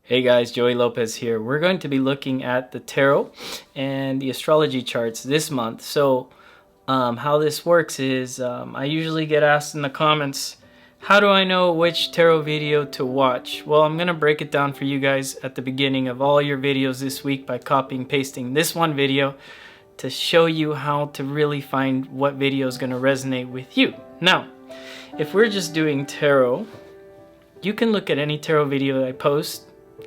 Hey guys, Joey Lopez here. We're going to be looking at the tarot and the astrology charts this month. So how this works is I usually get asked in the comments, how do I know which tarot video to watch? Well, I'm going to break it down for you guys at the beginning of all your videos this week by copying and pasting this one video to show you how to really find what video is going to resonate with you. Now, if we're just doing tarot, you can look at any tarot video that I post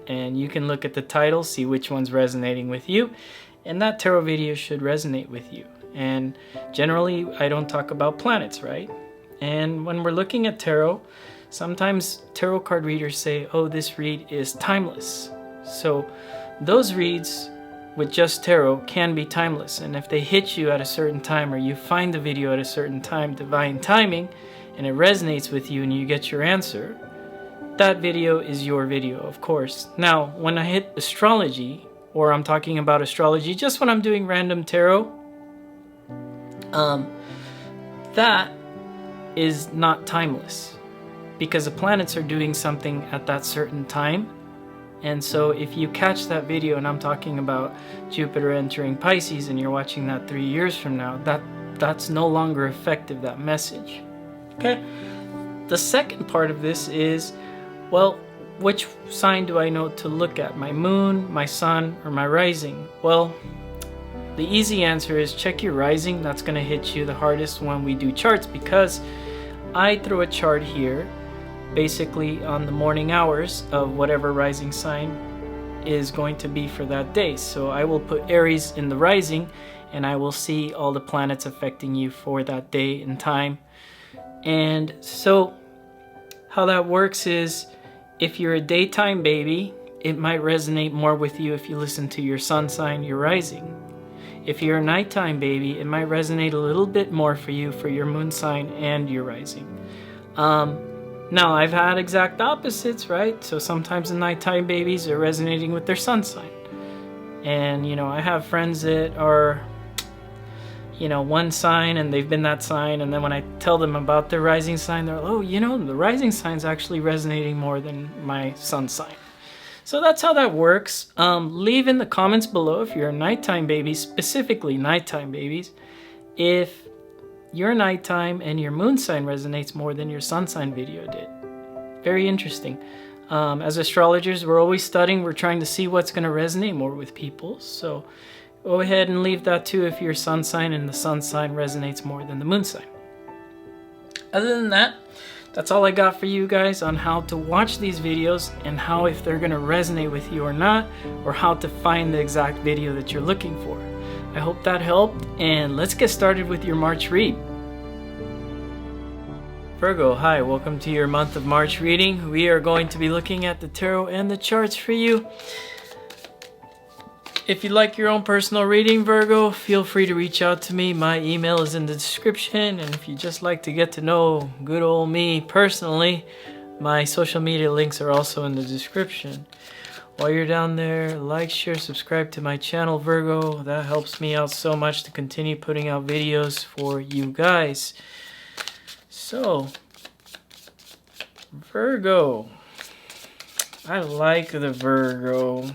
and you can look at the title, see which one's resonating with you, and that tarot video should resonate with you. And generally I don't talk about planets, right? And when we're looking at tarot, sometimes tarot card readers say, oh, this read is timeless. So those reads with just tarot can be timeless, and if they hit you at a certain time or you find the video at a certain time, divine timing, and it resonates with you and you get your answer, that video is your video, of course. Now, when I hit astrology, or I'm talking about astrology just when I'm doing random tarot, that is not timeless because the planets are doing something at that certain time. And so if you catch that video and I'm talking about Jupiter entering Pisces and you're watching that 3 years from now, that's no longer effective, that message. Okay? The second part of this is, well, which sign do I know to look at? My moon, my sun, or my rising? Well, the easy answer is check your rising. That's going to hit you the hardest when we do charts, because I throw a chart here basically on the morning hours of whatever rising sign is going to be for that day. So I will put Aries in the rising and I will see all the planets affecting you for that day and time. And so how that works is, if you're a daytime baby, it might resonate more with you if you listen to your sun sign, your rising. If you're a nighttime baby, it might resonate a little bit more for you for your moon sign and your rising. Now, I've had exact opposites, right? So sometimes the nighttime babies are resonating with their sun sign. And, I have friends that are, one sign and they've been that sign, and then when I tell them about their rising sign, they're like, oh, the rising sign's actually resonating more than my sun sign. So that's how that works. Leave in the comments below if you're a nighttime baby, specifically nighttime babies, if your nighttime and your moon sign resonates more than your sun sign video did. Very interesting. As astrologers, we're always studying, we're trying to see what's going to resonate more with people. So go ahead and leave that too if your sun sign and the sun sign resonates more than the moon sign. Other than that, that's all I got for you guys on how to watch these videos and how, if they're going to resonate with you or not, or how to find the exact video that you're looking for. I hope that helped, and let's get started with your March read. Virgo, hi, welcome to your month of March reading. We are going to be looking at the tarot and the charts for you. If you'd like your own personal reading, Virgo, feel free to reach out to me. My email is in the description. And if you just like to get to know good old me personally, my social media links are also in the description. While you're down there, like, share, subscribe to my channel, Virgo. That helps me out so much to continue putting out videos for you guys. So, Virgo. I like the Virgo.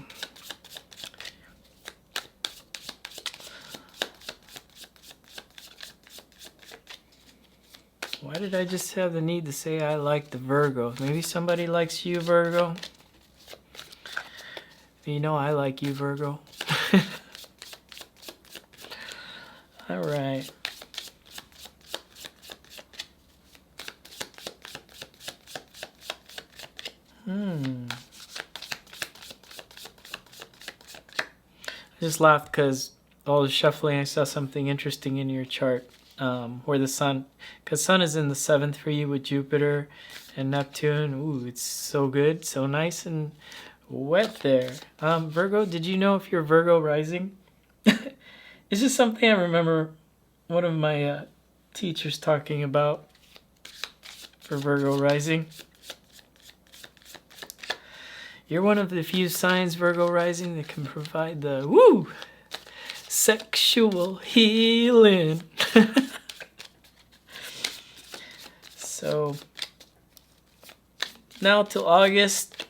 Why did I just have the need to say I like the Virgo? Maybe somebody likes you, Virgo. I like you, Virgo. All right. I just laughed because all the shuffling, I saw something interesting in your chart. Where the sun, because sun is in the 7th for you with Jupiter and Neptune. Ooh, it's so good, so nice and wet there. Virgo, did you know if you're Virgo rising? It's just something I remember one of my teachers talking about for Virgo rising. You're one of the few signs, Virgo rising, that can provide the sexual healing. So now till August,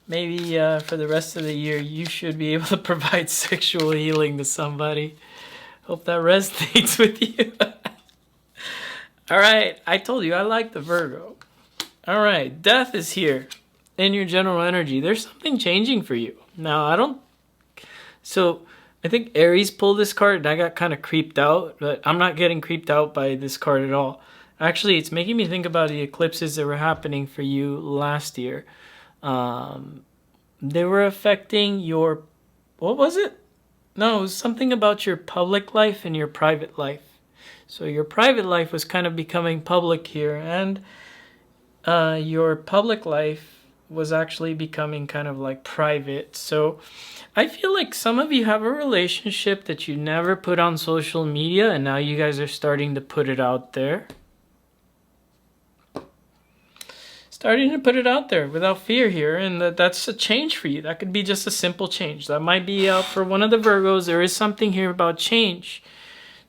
maybe for the rest of the year, you should be able to provide sexual healing to somebody. Hope that resonates with you. All right, I told you I like the Virgo. All right, death is here in your general energy. There's something changing for you. Now, so I think Aries pulled this card and I got kind of creeped out, but I'm not getting creeped out by this card at all. Actually, it's making me think about the eclipses that were happening for you last year. They were affecting your, what was it? No, it was something about your public life and your private life. So your private life was kind of becoming public here, and your public life was actually becoming kind of like private. So I feel like some of you have a relationship that you never put on social media, and now you guys are starting to put it out there. Starting to put it out there without fear here, and that's a change for you. That could be just a simple change. That might be out for one of the Virgos. There is something here about change.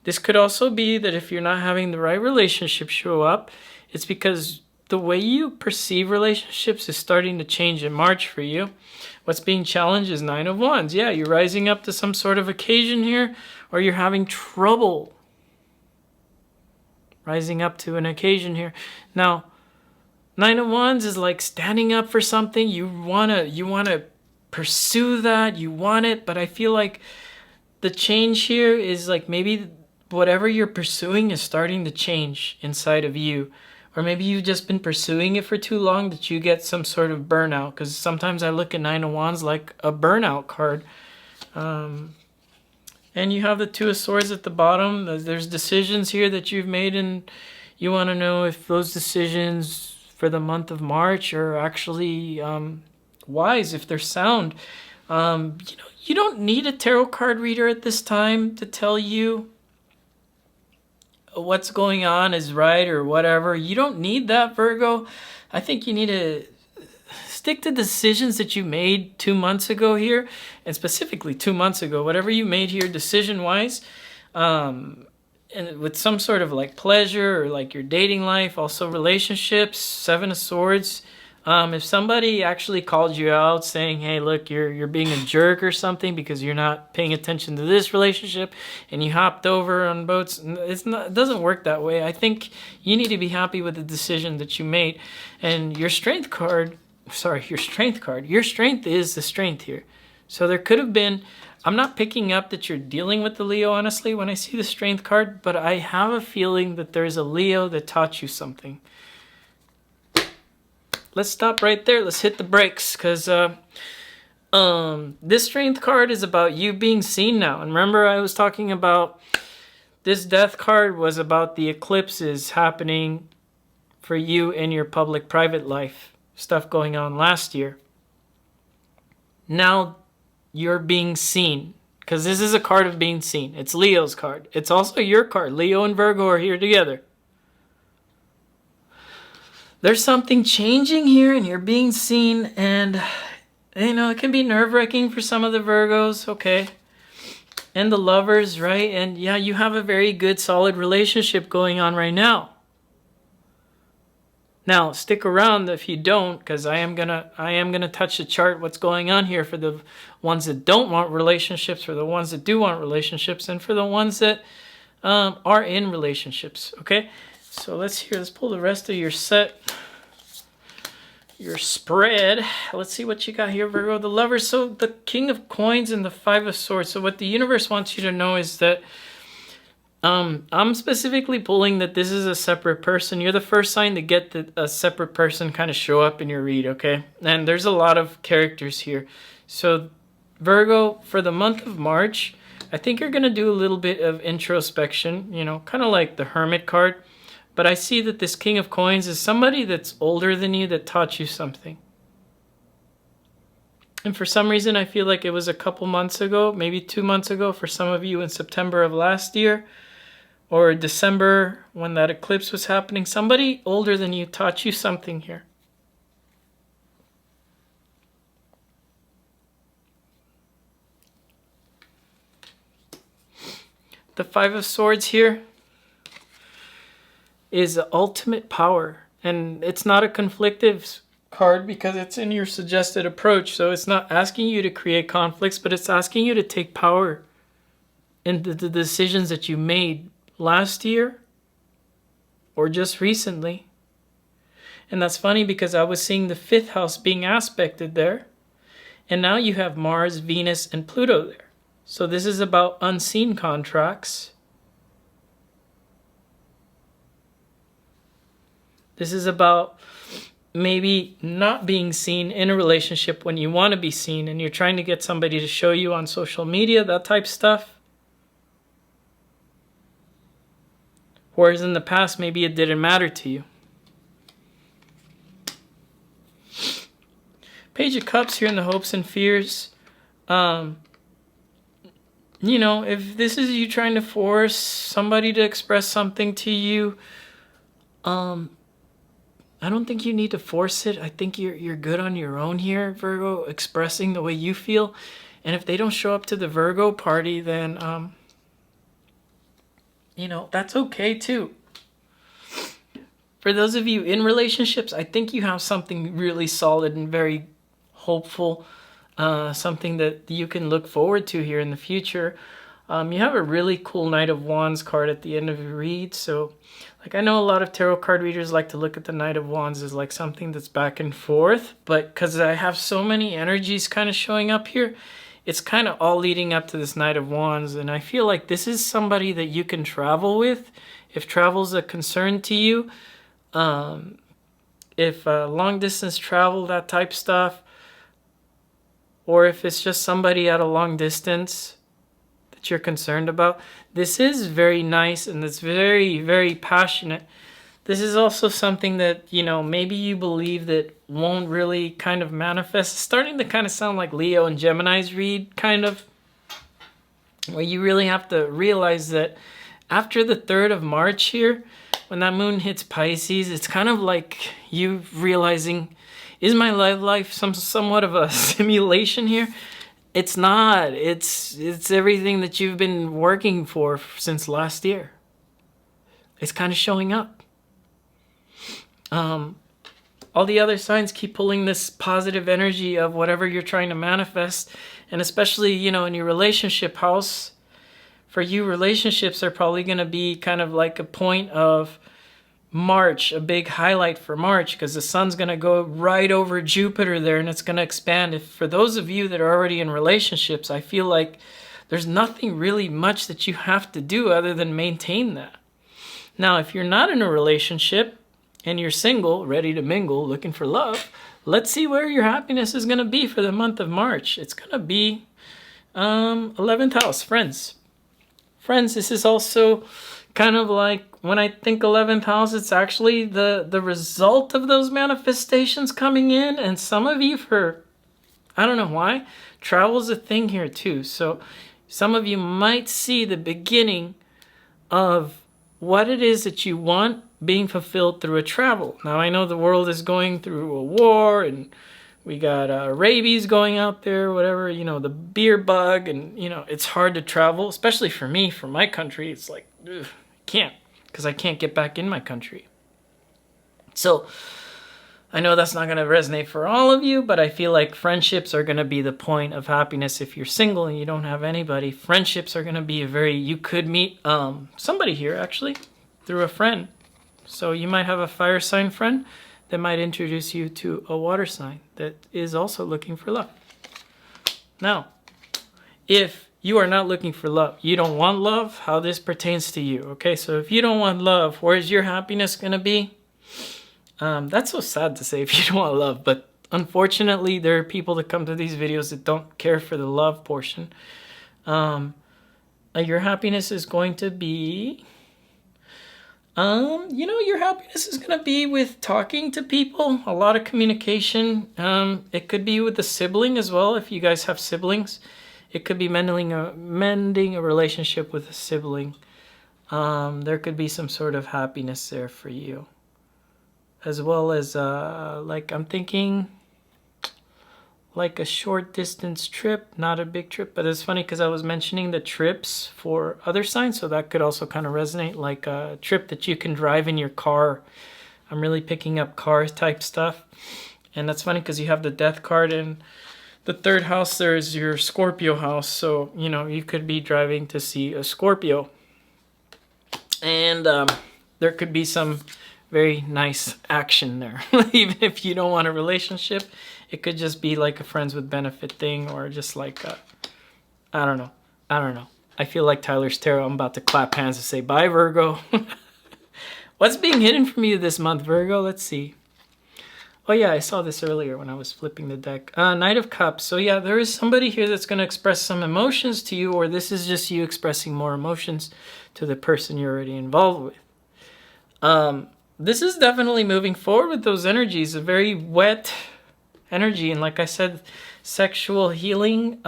This could also be that if you're not having the right relationship show up, it's because the way you perceive relationships is starting to change in March for you. What's being challenged is Nine of Wands. Yeah, you're rising up to some sort of occasion here, or you're having trouble rising up to an occasion here. Now, Nine of Wands is like standing up for something. You wanna pursue that. You want it, but I feel like the change here is like maybe whatever you're pursuing is starting to change inside of you. Or maybe you've just been pursuing it for too long that you get some sort of burnout. Because sometimes I look at Nine of Wands like a burnout card. And you have the Two of Swords at the bottom. There's decisions here that you've made, and you want to know if those decisions for the month of March are actually wise, if they're sound. You don't need a tarot card reader at this time to tell you what's going on is right or whatever. You don't need that, Virgo. I think you need to stick to decisions that you made 2 months ago here, and specifically 2 months ago, whatever you made here decision-wise, and with some sort of like pleasure or like your dating life, also relationships, Seven of Swords. If somebody actually called you out saying, hey, look, you're being a jerk or something because you're not paying attention to this relationship and you hopped over on boats, it doesn't work that way. I think you need to be happy with the decision that you made. And your strength is the strength here. So there could have been, I'm not picking up that you're dealing with the Leo, honestly, when I see the strength card, but I have a feeling that there's a Leo that taught you something. Let's stop right there. Let's hit the brakes, because this strength card is about you being seen now. And remember, I was talking about this death card was about the eclipses happening for you in your public-private life, stuff going on last year. Now you're being seen, because this is a card of being seen. It's Leo's card. It's also your card. Leo and Virgo are here together. There's something changing here and you're being seen, and it can be nerve-wracking for some of the Virgos, okay? And the Lovers, right? And yeah, you have a very good, solid relationship going on right now. Now, stick around if you don't, because I am gonna touch the chart what's going on here for the ones that don't want relationships, for the ones that do want relationships, and for the ones that are in relationships, okay? So let's pull the rest of your set, your spread. Let's see what you got here, Virgo. The Lovers, so the King of Coins and the Five of Swords. So what the universe wants you to know is that I'm specifically pulling that this is a separate person. You're the first sign to get a separate person kind of show up in your read, okay? And there's a lot of characters here. So Virgo, for the month of March, I think you're going to do a little bit of introspection, kind of like the Hermit card. But I see that this King of Coins is somebody that's older than you that taught you something. And for some reason, I feel like it was a couple months ago, maybe 2 months ago for some of you in September of last year, or December when that eclipse was happening. Somebody older than you taught you something here. The Five of Swords here is ultimate power, and it's not a conflictive card because it's in your suggested approach. So it's not asking you to create conflicts, but it's asking you to take power in the decisions that you made last year or just recently. And that's funny because I was seeing the 5th house being aspected there. And now you have Mars, Venus, and Pluto there. So this is about unseen contracts. This is about maybe not being seen in a relationship when you want to be seen and you're trying to get somebody to show you on social media, that type of stuff. Whereas in the past, maybe it didn't matter to you. Page of Cups here in the hopes and fears. You know, if this is you trying to force somebody to express something to you, I don't think you need to force it. I think you're good on your own here, Virgo, expressing the way you feel. And if they don't show up to the Virgo party, then, you know, that's okay too. For those of you in relationships, I think you have something really solid and very hopeful, something that you can look forward to here in the future. You have a really cool Knight of Wands card at the end of your read. So, like, I know a lot of tarot card readers like to look at the Knight of Wands as like something that's back and forth. But because I have so many energies kind of showing up here, it's kind of all leading up to this Knight of Wands. And I feel like this is somebody that you can travel with. If travel's a concern to you, if long distance travel, that type stuff, or if it's just somebody at a long distance that you're concerned about, this is very nice and it's very, very passionate. This is also something that, you know, maybe you believe that won't really kind of manifest. It's starting to kind of sound like Leo and Gemini's read, kind of, where you really have to realize that after the 3rd of March here, when that moon hits Pisces, it's kind of like you realizing, is my life somewhat of a simulation here? It's not. It's everything that you've been working for since last year. It's kind of showing up. All the other signs keep pulling this positive energy of whatever you're trying to manifest. And especially, you know, in your relationship house, for you, relationships are probably going to be kind of like a point of March, a big highlight for March, because the sun's going to go right over Jupiter there and it's going to expand. If for those of you that are already in relationships, I feel like there's nothing really much that you have to do other than maintain that. Now, if you're not in a relationship and you're single, ready to mingle, looking for love, let's see where your happiness is going to be for the month of March. It's going to be 11th house, friends. Friends, this is also kind of like, when I think 11th house, it's actually the result of those manifestations coming in. And some of you, for, I don't know why, travel's a thing here too. So some of you might see the beginning of what it is that you want being fulfilled through a travel. Now, I know the world is going through a war and we got rabies going out there, whatever, you know, the beer bug. And, you know, it's hard to travel, especially for me, for my country. It's like, ugh, can't. Because I can't get back in my country. So I know that's not going to resonate for all of you, but I feel like friendships are going to be the point of happiness. If you're single and you don't have anybody, friendships are going to be you could meet somebody here actually through a friend. So you might have a fire sign friend that might introduce you to a water sign that is also looking for love. Now, if you are not looking for love, you don't want love, how this pertains to you, okay? So if you don't want love, where's your happiness going to be? That's so sad to say if you don't want love, but unfortunately, there are people that come to these videos that don't care for the love portion. Your happiness is going to be, you know, your happiness is going to be with talking to people, a lot of communication. It could be with a sibling as well, if you guys have siblings. It could be mending a relationship with a sibling. There could be some sort of happiness there for you. As well as, like, I'm thinking like a short distance trip, not a big trip. But it's funny because I was mentioning the trips for other signs. So that could also kind of resonate, like a trip that you can drive in your car. I'm really picking up car type stuff. And that's funny because you have the death card in the third house. There's your Scorpio house. So, you know, you could be driving to see a Scorpio. And there could be some very nice action there. Even if you don't want a relationship, it could just be like a friends with benefit thing, or just like a, I don't know. I feel like Tyler's Tarot. I'm about to clap hands and say bye, Virgo. What's being hidden from you this month, Virgo? Let's see. Oh yeah, I saw this earlier when I was flipping the deck. Knight of Cups. So yeah, there is somebody here that's going to express some emotions to you, or this is just you expressing more emotions to the person you're already involved with. This is definitely moving forward with those energies, a very wet energy. And like I said, sexual healing,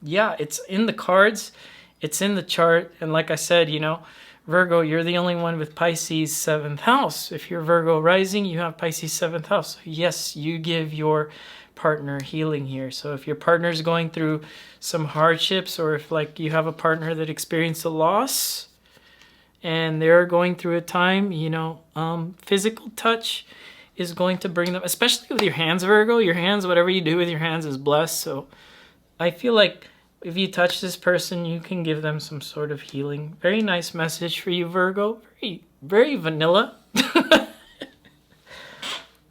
yeah, it's in the cards, it's in the chart. And like I said, you know, Virgo, you're the only one with Pisces 7th house. If you're Virgo rising, you have Pisces 7th house. So yes, you give your partner healing here. So if your partner's going through some hardships, or if like you have a partner that experienced a loss and they're going through a time, you know, physical touch is going to bring them, especially with your hands, Virgo. Your hands, whatever you do with your hands is blessed. So I feel like if you touch this person, you can give them some sort of healing. Very nice message for you, Virgo. Very, very vanilla.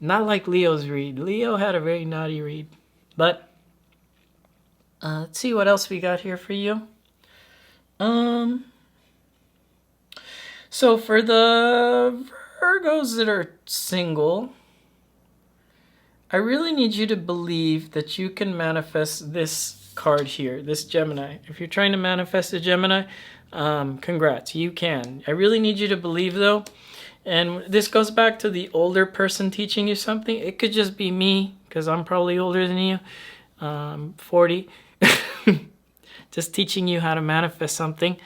Not like Leo's read. Leo had a very naughty read. But let's see what else we got here for you. So for the Virgos that are single, I really need you to believe that you can manifest this card here, this Gemini. If you're trying to manifest a Gemini, congrats, you can. I really need you to believe though. And this goes back to the older person teaching you something. It could just be me, because I'm probably older than you, 40. Just teaching you how to manifest something.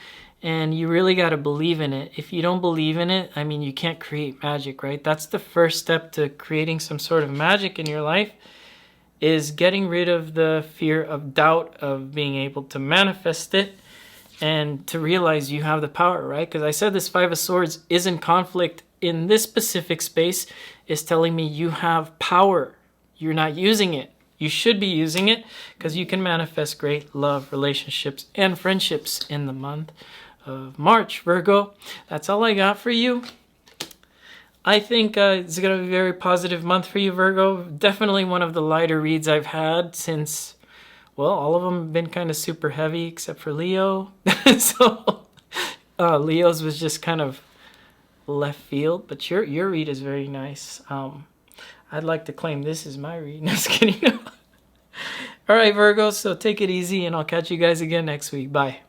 And you really got to believe in it. If you don't believe in it, I mean, you can't create magic, right? That's the first step to creating some sort of magic in your life, is getting rid of the fear of doubt of being able to manifest it, and to realize you have the power, right? Because I said this Five of Swords is in conflict in this specific space, is telling me you have power. You're not using it. You should be using it, because you can manifest great love, relationships, and friendships in the month of March, Virgo. That's all I got for you. I think it's going to be a very positive month for you, Virgo. Definitely one of the lighter reads I've had since, well, all of them have been kind of super heavy except for Leo. So Leo's was just kind of left field, but your read is very nice. I'd like to claim this is my read. No, just kidding. All right, Virgo, so take it easy, and I'll catch you guys again next week. Bye.